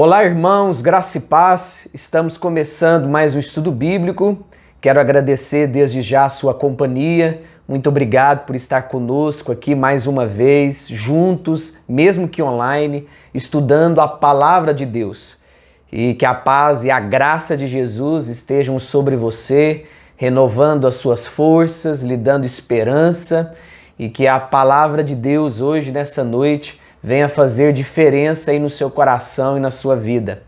Olá, irmãos, graça e paz. Estamos começando mais um estudo bíblico. Quero agradecer desde já a sua companhia. Muito obrigado por estar conosco aqui mais uma vez, juntos, mesmo que online, estudando a palavra de Deus. E que a paz e a graça de Jesus estejam sobre você, renovando as suas forças, lhe dando esperança, e que a palavra de Deus hoje, nessa noite, venha fazer diferença aí no seu coração e na sua vida.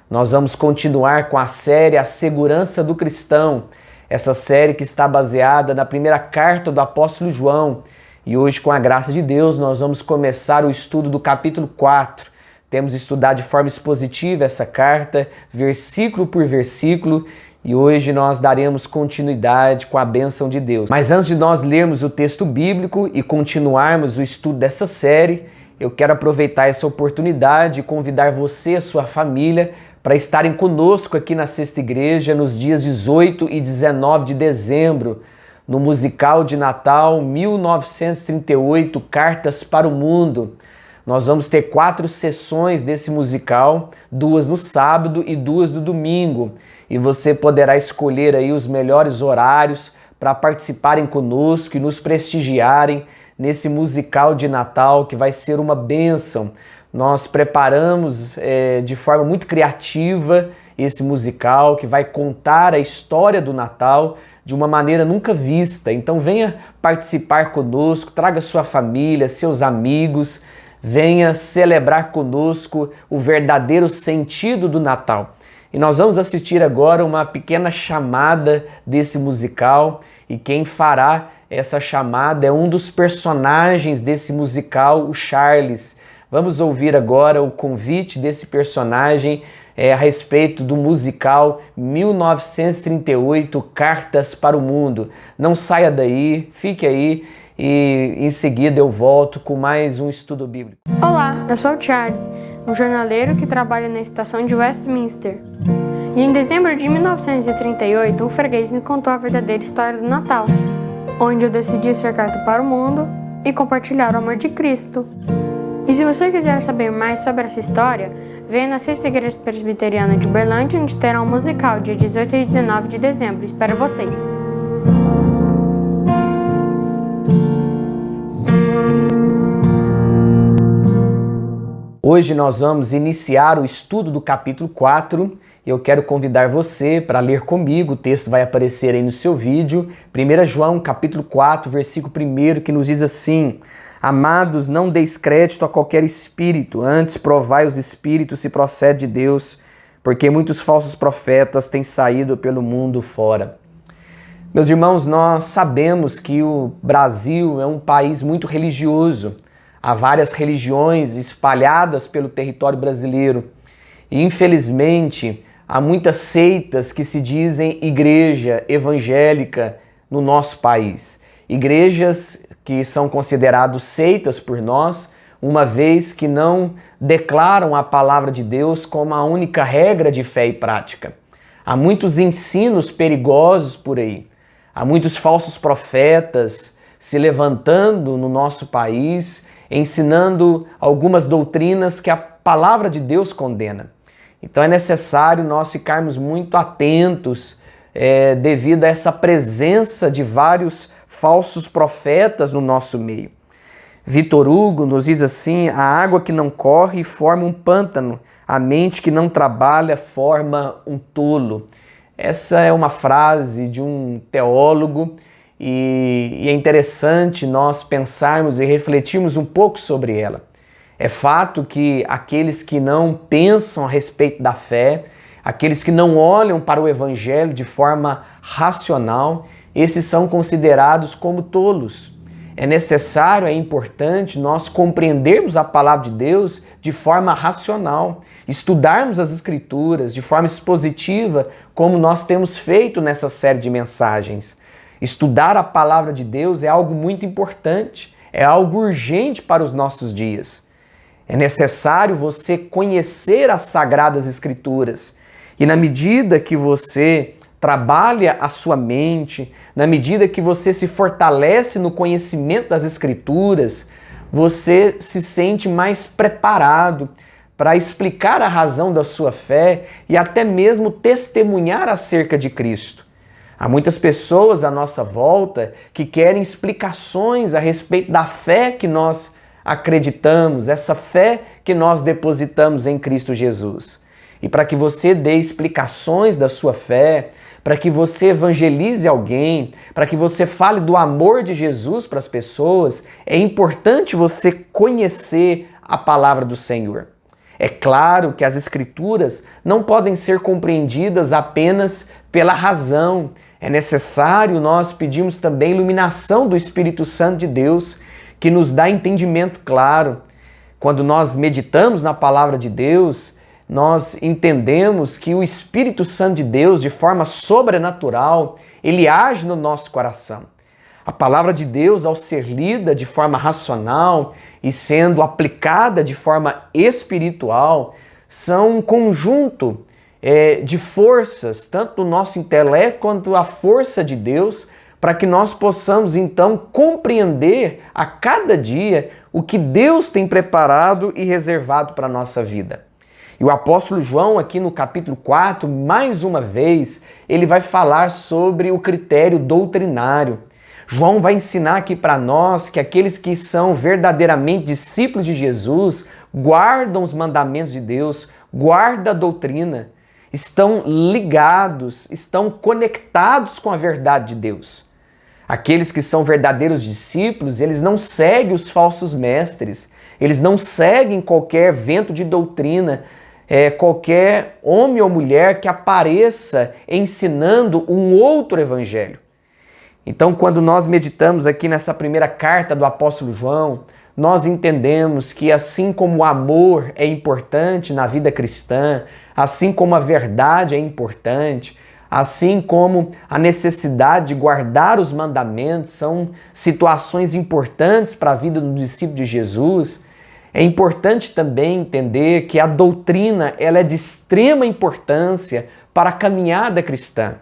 Nós vamos continuar com a série A Segurança do Cristão, essa série que está baseada na primeira carta do apóstolo João. E hoje, com a graça de Deus, nós vamos começar o estudo do capítulo 4. Temos estudado de forma expositiva essa carta, versículo por versículo, e hoje nós daremos continuidade com a bênção de Deus. Mas antes de nós lermos o texto bíblico e continuarmos o estudo dessa série, eu quero aproveitar essa oportunidade e convidar você e a sua família para estarem conosco aqui na Sexta Igreja nos dias 18 e 19 de dezembro, no musical de Natal 1938, Cartas para o Mundo. Nós vamos ter 4 sessões desse musical, 2 no sábado e 2 no domingo. E você poderá escolher aí os melhores horários para participarem conosco e nos prestigiarem nesse musical de Natal que vai ser uma bênção. Nós preparamos de forma muito criativa esse musical que vai contar a história do Natal de uma maneira nunca vista. Então venha participar conosco, traga sua família, seus amigos, venha celebrar conosco o verdadeiro sentido do Natal. E nós vamos assistir agora uma pequena chamada desse musical, e quem fará essa chamada é um dos personagens desse musical, o Charles. Vamos ouvir agora o convite desse personagem a respeito do musical 1938, Cartas para o Mundo. Não saia daí, fique aí e em seguida eu volto com mais um estudo bíblico. Olá, eu sou o Charles, um jornaleiro que trabalha na estação de Westminster. E em dezembro de 1938, um freguês me contou a verdadeira história do Natal, onde eu decidi ser carta para o mundo e compartilhar o amor de Cristo. E se você quiser saber mais sobre essa história, venha na Sexta Igreja Presbiteriana de Uberlândia, onde terá um musical dia 18 e 19 de dezembro. Espero vocês! Hoje nós vamos iniciar o estudo do capítulo 4. Eu quero convidar você para ler comigo, o texto vai aparecer aí no seu vídeo, 1 João capítulo 4, versículo 1, que nos diz assim: Amados, não deis crédito a qualquer espírito, antes provai os espíritos se procede de Deus, porque muitos falsos profetas têm saído pelo mundo fora. Meus irmãos, nós sabemos que o Brasil é um país muito religioso. Há várias religiões espalhadas pelo território brasileiro. E, infelizmente, há muitas seitas que se dizem igreja evangélica no nosso país. Igrejas que são consideradas seitas por nós, uma vez que não declaram a palavra de Deus como a única regra de fé e prática. Há muitos ensinos perigosos por aí. Há muitos falsos profetas se levantando no nosso país, ensinando algumas doutrinas que a palavra de Deus condena. Então é necessário nós ficarmos muito atentos devido a essa presença de vários falsos profetas no nosso meio. Vitor Hugo nos diz assim: a água que não corre forma um pântano, a mente que não trabalha forma um tolo. Essa é uma frase de um teólogo e é interessante nós pensarmos e refletirmos um pouco sobre ela. É fato que aqueles que não pensam a respeito da fé, aqueles que não olham para o Evangelho de forma racional, esses são considerados como tolos. É necessário, é importante nós compreendermos a palavra de Deus de forma racional, estudarmos as Escrituras de forma expositiva, como nós temos feito nessa série de mensagens. Estudar a palavra de Deus é algo muito importante, é algo urgente para os nossos dias. É necessário você conhecer as Sagradas Escrituras. E na medida que você trabalha a sua mente, na medida que você se fortalece no conhecimento das Escrituras, você se sente mais preparado para explicar a razão da sua fé e até mesmo testemunhar acerca de Cristo. Há muitas pessoas à nossa volta que querem explicações a respeito da fé que nós acreditamos, essa fé que nós depositamos em Cristo Jesus. E para que você dê explicações da sua fé, para que você evangelize alguém, para que você fale do amor de Jesus para as pessoas, é importante você conhecer a palavra do Senhor. É claro que as Escrituras não podem ser compreendidas apenas pela razão. É necessário nós pedirmos também iluminação do Espírito Santo de Deus, que nos dá entendimento claro. Quando nós meditamos na palavra de Deus, nós entendemos que o Espírito Santo de Deus, de forma sobrenatural, ele age no nosso coração. A palavra de Deus, ao ser lida de forma racional e sendo aplicada de forma espiritual, são um conjunto de forças, tanto do nosso intelecto quanto a força de Deus, para que nós possamos então compreender a cada dia o que Deus tem preparado e reservado para a nossa vida. E o apóstolo João, aqui no capítulo 4, mais uma vez, ele vai falar sobre o critério doutrinário. João vai ensinar aqui para nós que aqueles que são verdadeiramente discípulos de Jesus guardam os mandamentos de Deus, guardam a doutrina, estão ligados, estão conectados com a verdade de Deus. Aqueles que são verdadeiros discípulos, eles não seguem os falsos mestres, eles não seguem qualquer vento de doutrina, qualquer homem ou mulher que apareça ensinando um outro evangelho. Então, quando nós meditamos aqui nessa primeira carta do apóstolo João, nós entendemos que assim como o amor é importante na vida cristã, assim como a verdade é importante, assim como a necessidade de guardar os mandamentos são situações importantes para a vida do discípulo de Jesus, é importante também entender que a doutrina ela é de extrema importância para a caminhada cristã.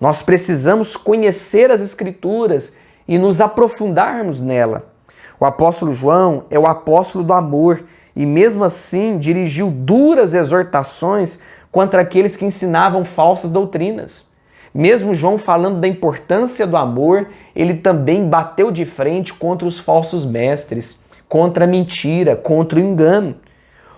Nós precisamos conhecer as Escrituras e nos aprofundarmos nela. O apóstolo João é o apóstolo do amor e mesmo assim dirigiu duras exortações contra aqueles que ensinavam falsas doutrinas. Mesmo João falando da importância do amor, ele também bateu de frente contra os falsos mestres, contra a mentira, contra o engano.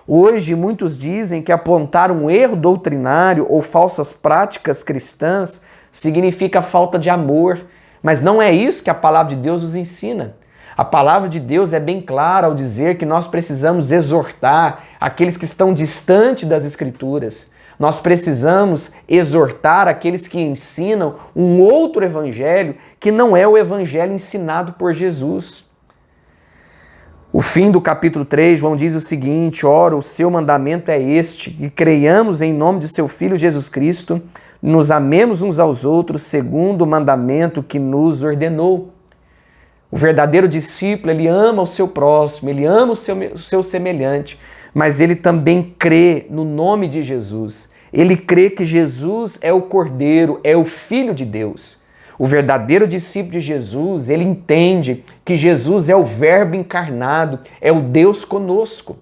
Hoje, muitos dizem que apontar um erro doutrinário ou falsas práticas cristãs significa falta de amor, mas não é isso que a palavra de Deus nos ensina. A palavra de Deus é bem clara ao dizer que nós precisamos exortar aqueles que estão distantes das Escrituras. Nós precisamos exortar aqueles que ensinam um outro evangelho que não é o evangelho ensinado por Jesus. O fim do capítulo 3, João diz o seguinte: ora, o seu mandamento é este, que creiamos em nome de seu Filho Jesus Cristo, nos amemos uns aos outros segundo o mandamento que nos ordenou. O verdadeiro discípulo, ele ama o seu próximo, ele ama o seu semelhante, mas ele também crê no nome de Jesus. Ele crê que Jesus é o Cordeiro, é o Filho de Deus. O verdadeiro discípulo de Jesus, ele entende que Jesus é o Verbo encarnado, é o Deus conosco.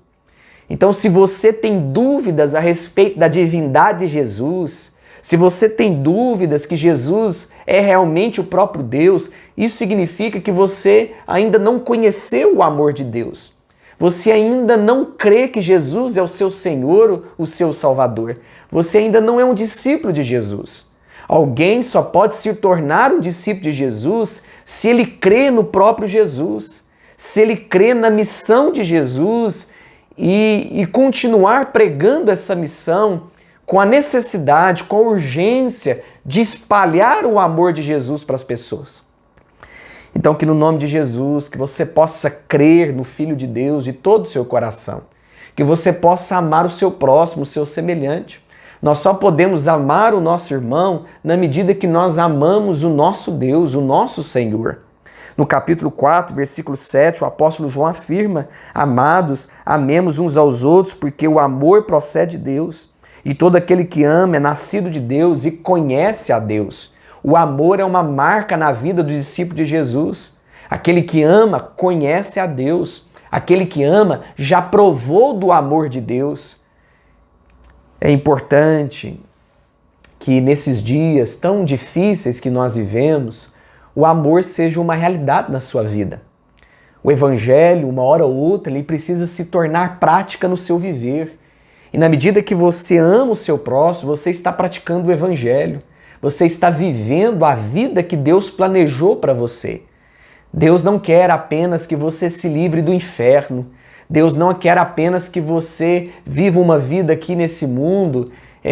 Então, se você tem dúvidas a respeito da divindade de Jesus, se você tem dúvidas que Jesus é realmente o próprio Deus, isso significa que você ainda não conheceu o amor de Deus. Você ainda não crê que Jesus é o seu Senhor, o seu Salvador. Você ainda não é um discípulo de Jesus. Alguém só pode se tornar um discípulo de Jesus se ele crê no próprio Jesus, se ele crê na missão de Jesus e continuar pregando essa missão com a necessidade, com a urgência de espalhar o amor de Jesus para as pessoas. Então, que no nome de Jesus, que você possa crer no Filho de Deus de todo o seu coração, que você possa amar o seu próximo, o seu semelhante. Nós só podemos amar o nosso irmão na medida que nós amamos o nosso Deus, o nosso Senhor. No capítulo 4, versículo 7, o apóstolo João afirma: amados, amemos uns aos outros, porque o amor procede de Deus. E todo aquele que ama é nascido de Deus e conhece a Deus. O amor é uma marca na vida do discípulo de Jesus. Aquele que ama conhece a Deus. Aquele que ama já provou do amor de Deus. É importante que nesses dias tão difíceis que nós vivemos, o amor seja uma realidade na sua vida. O Evangelho, uma hora ou outra, ele precisa se tornar prática no seu viver. E na medida que você ama o seu próximo, você está praticando o Evangelho. Você está vivendo a vida que Deus planejou para você. Deus não quer apenas que você se livre do inferno. Deus não quer apenas que você viva uma vida aqui nesse mundo,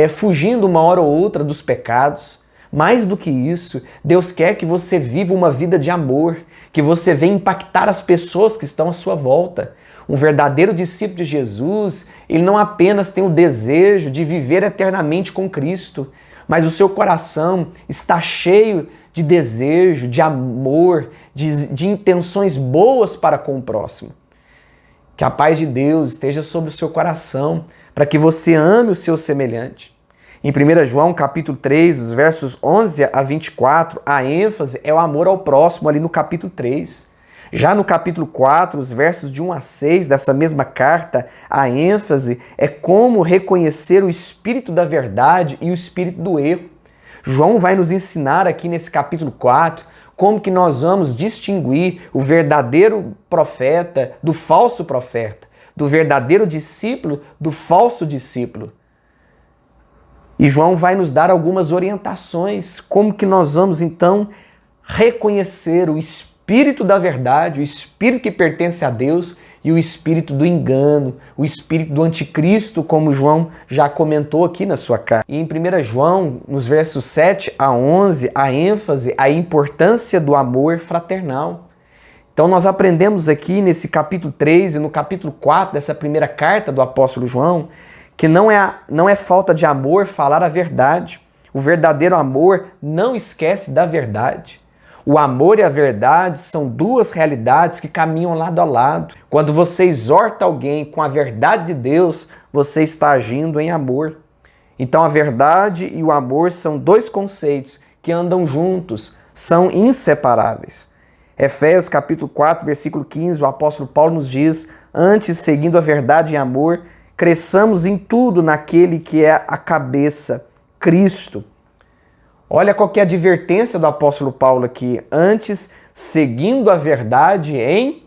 fugindo uma hora ou outra dos pecados. Mais do que isso, Deus quer que você viva uma vida de amor, que você venha impactar as pessoas que estão à sua volta. Um verdadeiro discípulo de Jesus, ele não apenas tem o desejo de viver eternamente com Cristo, mas o seu coração está cheio de desejo, de amor, de intenções boas para com o próximo. Que a paz de Deus esteja sobre o seu coração, para que você ame o seu semelhante. Em 1 João capítulo 3, os versos 11 a 24, a ênfase é o amor ao próximo ali no capítulo 3. Já no capítulo 4, os versos de 1 a 6 dessa mesma carta, a ênfase é como reconhecer o espírito da verdade e o espírito do erro. João vai nos ensinar aqui nesse capítulo 4 como que nós vamos distinguir o verdadeiro profeta do falso profeta, do verdadeiro discípulo do falso discípulo. E João vai nos dar algumas orientações, como que nós vamos então reconhecer o espírito da verdade, o espírito que pertence a Deus e o espírito do engano, o espírito do anticristo, como João já comentou aqui na sua carta. E em 1 João, nos versos 7 a 11, a ênfase, a importância do amor fraternal. Então nós aprendemos aqui nesse capítulo 3 e no capítulo 4 dessa primeira carta do apóstolo João, que não é falta de amor falar a verdade. O verdadeiro amor não esquece da verdade. O amor e a verdade são duas realidades que caminham lado a lado. Quando você exorta alguém com a verdade de Deus, você está agindo em amor. Então a verdade e o amor são dois conceitos que andam juntos, são inseparáveis. Efésios capítulo 4, versículo 15, o apóstolo Paulo nos diz: antes, seguindo a verdade e amor, cresçamos em tudo naquele que é a cabeça, Cristo. Olha qual que é a advertência do apóstolo Paulo aqui. Antes, seguindo a verdade em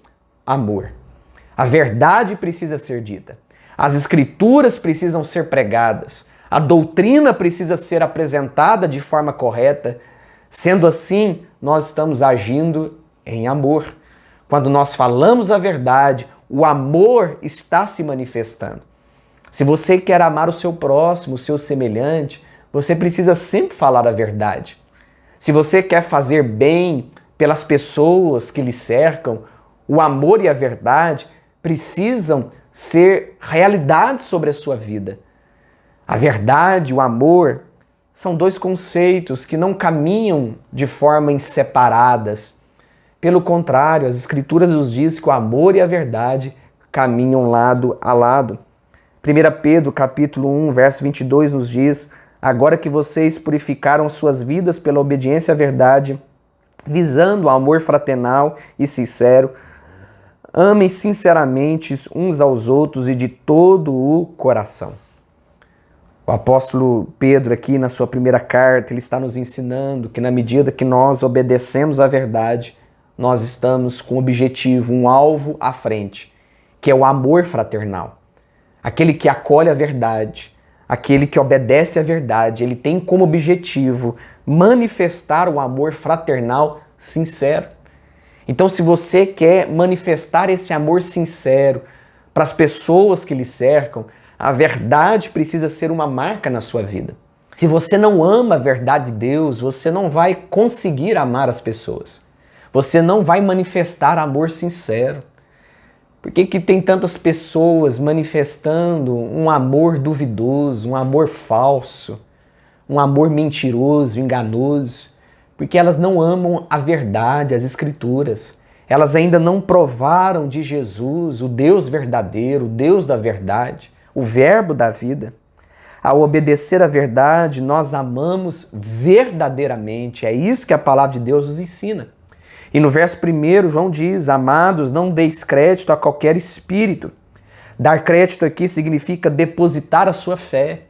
amor. A verdade precisa ser dita. As escrituras precisam ser pregadas. A doutrina precisa ser apresentada de forma correta. Sendo assim, nós estamos agindo em amor. Quando nós falamos a verdade, o amor está se manifestando. Se você quer amar o seu próximo, o seu semelhante, você precisa sempre falar a verdade. Se você quer fazer bem pelas pessoas que lhe cercam, o amor e a verdade precisam ser realidade sobre a sua vida. A verdade e o amor são dois conceitos que não caminham de forma inseparadas. Pelo contrário, as Escrituras nos dizem que o amor e a verdade caminham lado a lado. 1 Pedro capítulo 1, verso 22 nos diz: agora que vocês purificaram suas vidas pela obediência à verdade, visando o amor fraternal e sincero, amem sinceramente uns aos outros e de todo o coração. O apóstolo Pedro aqui na sua primeira carta, ele está nos ensinando que na medida que nós obedecemos à verdade, nós estamos com um objetivo, um alvo à frente, que é o amor fraternal. Aquele que acolhe a verdade, aquele que obedece à verdade, ele tem como objetivo manifestar o amor fraternal sincero. Então, se você quer manifestar esse amor sincero para as pessoas que lhe cercam, a verdade precisa ser uma marca na sua vida. Se você não ama a verdade de Deus, você não vai conseguir amar as pessoas. Você não vai manifestar amor sincero. Por que que tem tantas pessoas manifestando um amor duvidoso, um amor falso, um amor mentiroso, enganoso? Porque elas não amam a verdade, as Escrituras. Elas ainda não provaram de Jesus, o Deus verdadeiro, o Deus da verdade, o Verbo da vida. Ao obedecer à verdade, nós amamos verdadeiramente. É isso que a palavra de Deus nos ensina. E no verso 1, João diz: amados, não deis crédito a qualquer espírito. Dar crédito aqui significa depositar a sua fé.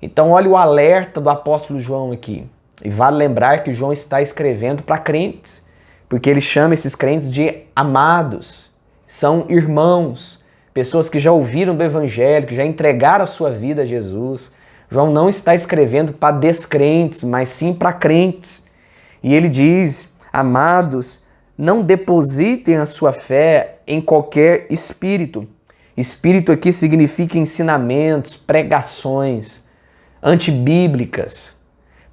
Então olha o alerta do apóstolo João aqui. E vale lembrar que João está escrevendo para crentes, porque ele chama esses crentes de amados, são irmãos, pessoas que já ouviram do Evangelho, que já entregaram a sua vida a Jesus. João não está escrevendo para descrentes, mas sim para crentes. E ele diz, amados, não depositem a sua fé em qualquer espírito. Espírito aqui significa ensinamentos, pregações antibíblicas,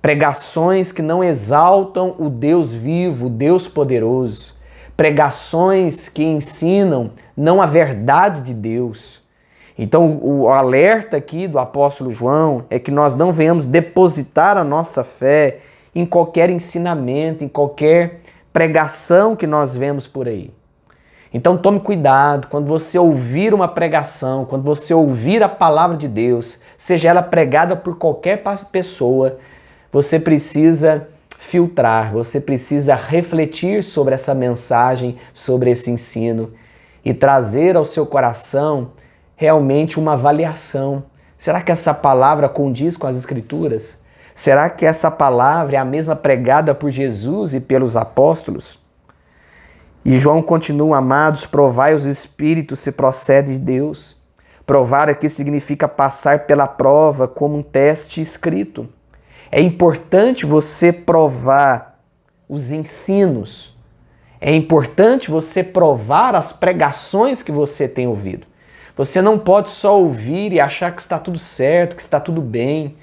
pregações que não exaltam o Deus vivo, o Deus poderoso, pregações que ensinam não a verdade de Deus. Então o alerta aqui do apóstolo João é que nós não venhamos depositar a nossa fé em qualquer ensinamento, em qualquer pregação que nós vemos por aí. Então tome cuidado quando você ouvir uma pregação, quando você ouvir a palavra de Deus, seja ela pregada por qualquer pessoa, você precisa filtrar, você precisa refletir sobre essa mensagem, sobre esse ensino e trazer ao seu coração realmente uma avaliação. Será que essa palavra condiz com as Escrituras? Será que essa palavra é a mesma pregada por Jesus e pelos apóstolos? E João continua, amados, provai os espíritos se procede de Deus. Provar aqui significa passar pela prova como um teste escrito. É importante você provar os ensinos. É importante você provar as pregações que você tem ouvido. Você não pode só ouvir e achar que está tudo certo, que está tudo bem,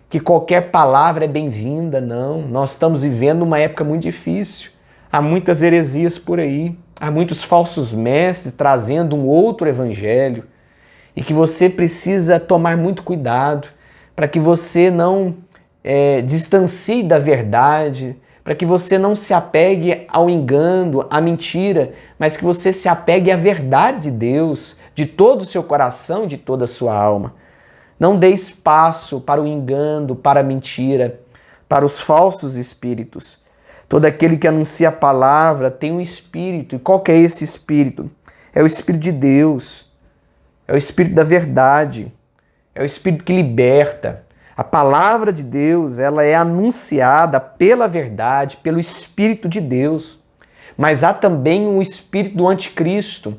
que qualquer palavra é bem-vinda. Não, nós estamos vivendo uma época muito difícil. Há muitas heresias por aí, há muitos falsos mestres trazendo um outro evangelho e que você precisa tomar muito cuidado para que você não distancie da verdade, para que você não se apegue ao engano, à mentira, mas que você se apegue à verdade de Deus, de todo o seu coração e de toda a sua alma. Não dê espaço para o engano, para a mentira, para os falsos espíritos. Todo aquele que anuncia a palavra tem um espírito. E qual que é esse espírito? É o Espírito de Deus. É o Espírito da verdade. É o Espírito que liberta. A palavra de Deus, ela é anunciada pela verdade, pelo Espírito de Deus. Mas há também um espírito do anticristo,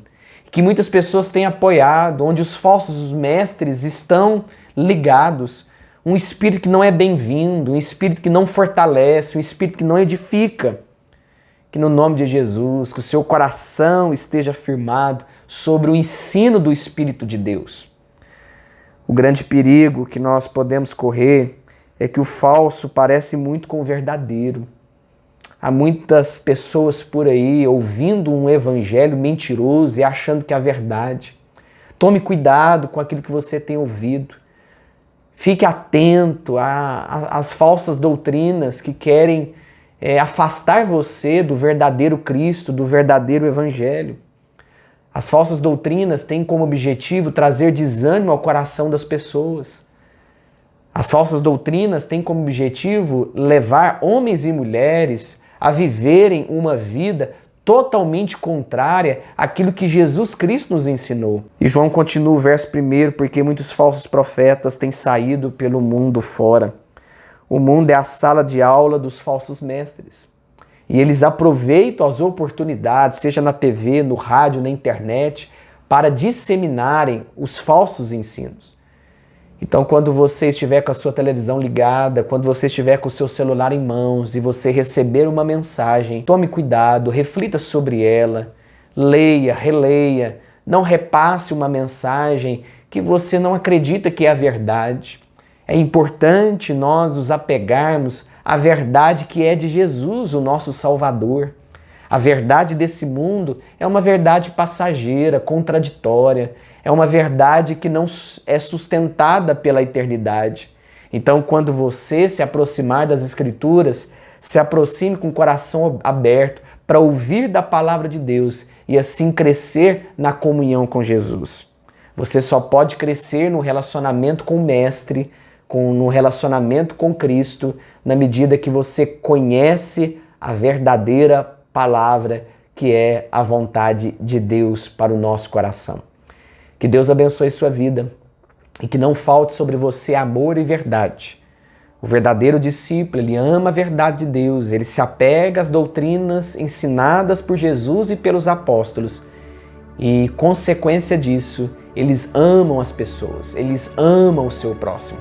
que muitas pessoas têm apoiado, onde os falsos mestres estão ligados. Um espírito que não é bem-vindo, um espírito que não fortalece, um espírito que não edifica. Que no nome de Jesus, que o seu coração esteja firmado sobre o ensino do Espírito de Deus. O grande perigo que nós podemos correr é que o falso parece muito com o verdadeiro. Há muitas pessoas por aí ouvindo um evangelho mentiroso e achando que é a verdade. Tome cuidado com aquilo que você tem ouvido. Fique atento às falsas doutrinas que querem afastar você do verdadeiro Cristo, do verdadeiro Evangelho. As falsas doutrinas têm como objetivo trazer desânimo ao coração das pessoas. As falsas doutrinas têm como objetivo levar homens e mulheres a viverem uma vida totalmente contrária àquilo que Jesus Cristo nos ensinou. E João continua o verso 1, porque muitos falsos profetas têm saído pelo mundo fora. O mundo é a sala de aula dos falsos mestres. E eles aproveitam as oportunidades, seja na TV, no rádio, na internet, para disseminarem os falsos ensinos. Então, quando você estiver com a sua televisão ligada, quando você estiver com o seu celular em mãos e você receber uma mensagem, tome cuidado, reflita sobre ela, leia, releia, não repasse uma mensagem que você não acredita que é a verdade. É importante nós nos apegarmos à verdade que é de Jesus, o nosso Salvador. A verdade desse mundo é uma verdade passageira, contraditória, é uma verdade que não é sustentada pela eternidade. Então, quando você se aproximar das Escrituras, se aproxime com o coração aberto para ouvir da palavra de Deus e assim crescer na comunhão com Jesus. Você só pode crescer no relacionamento com o Mestre, no relacionamento com Cristo, na medida que você conhece a verdadeira palavra que é a vontade de Deus para o nosso coração. Que Deus abençoe sua vida. e que não falte sobre você amor e verdade. O verdadeiro discípulo, ele ama a verdade de Deus, ele se apega às doutrinas ensinadas por Jesus e pelos apóstolos. E, consequência disso, eles amam as pessoas, eles amam o seu próximo.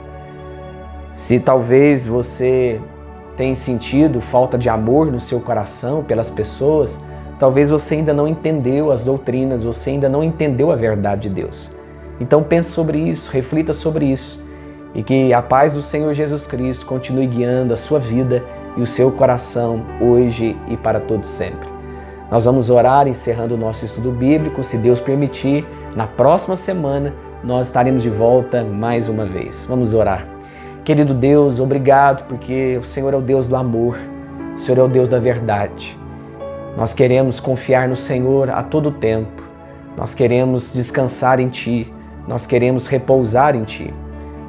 Se talvez você tenha sentido falta de amor no seu coração pelas pessoas, talvez você ainda não entendeu as doutrinas, você ainda não entendeu a verdade de Deus. Então pense sobre isso, reflita sobre isso. E que a paz do Senhor Jesus Cristo continue guiando a sua vida e o seu coração hoje e para todo sempre. Nós vamos orar encerrando o nosso estudo bíblico. Se Deus permitir, na próxima semana nós estaremos de volta mais uma vez. Vamos orar. Querido Deus, obrigado porque o Senhor é o Deus do amor, o Senhor é o Deus da verdade. Nós queremos confiar no Senhor a todo tempo. Nós queremos descansar em Ti, nós queremos repousar em Ti.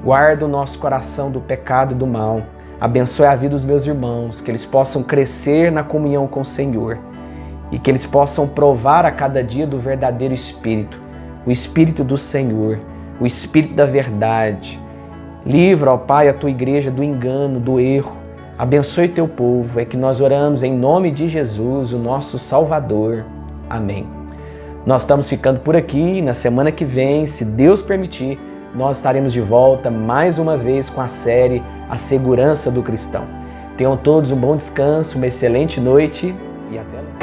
Guarda o nosso coração do pecado e do mal. Abençoe a vida dos meus irmãos, que eles possam crescer na comunhão com o Senhor e que eles possam provar a cada dia do verdadeiro Espírito, o Espírito do Senhor, o Espírito da verdade. Livra, ó Pai, a Tua igreja do engano, do erro. Abençoe Teu povo. É que nós oramos em nome de Jesus, o nosso Salvador. Amém. Nós estamos ficando por aqui. Na semana que vem, se Deus permitir, nós estaremos de volta mais uma vez com a série A Segurança do Cristão. Tenham todos um bom descanso, uma excelente noite e até lá.